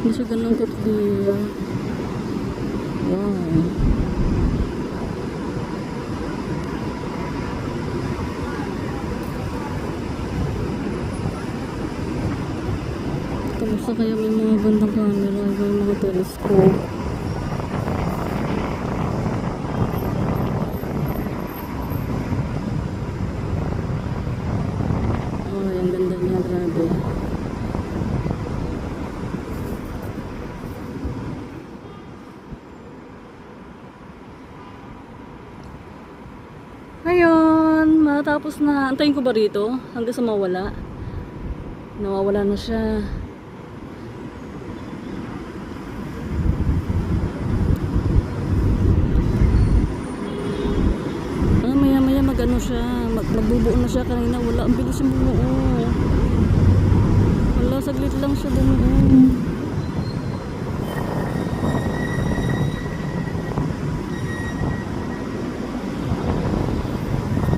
Hindi siya ganun ka-clear. Wow. Kamusta kaya may mga gandang camera, may mga telescope. Ay, ang ganda niya, grabe. Ayun, matapos na. Antayin ko ba rito? Hanggang sa mawala. Nawawala na siya. Maya mag-ano siya, magbubuo na siya. Kanina wala, ang bilis yung bumuo. Wala, saglit lang siya bumuo.